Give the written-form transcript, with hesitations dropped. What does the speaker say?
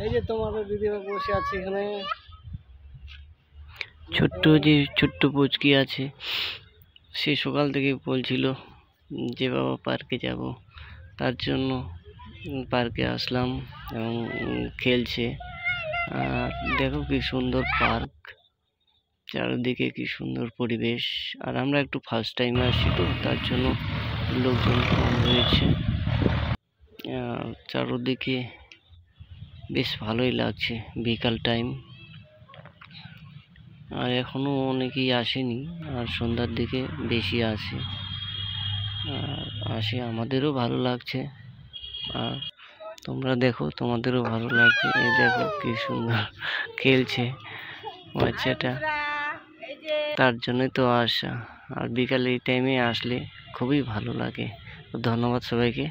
এই যে তোমাদের দিদিরা বসে আছে এখানে। ছোট্ট পুচকি আছে, সে সকাল থেকে বলছিল যে বাবা পার্কে যাব, তার জন্য পার্কে আসলাম এবং খেলছে। আর দেখো কি সুন্দর পার্ক, চারিদিকে কি সুন্দর পরিবেশ। আর আমরা একটু ফার্স্ট টাইম আসছি তো, তার জন্য লোকজন কম রয়েছে। চারদিকে বেশ ভালোই লাগছে, বিকাল টাইম। আর এখনো অনেকেই আসেনি, আর সন্ধ্যার দিকে বেশি আসে। আমাদেরও ভালো লাগছে। আর তোমরা দেখো, তোমাদেরও ভালো লাগবে। এই দেখো কি সুন্দর খেলছে বাচ্চাটা, তার জন্যই তো আসা। আর বিকালে এই টাইমে আসলে খুবই ভালো লাগে। ধন্যবাদ সবাইকে।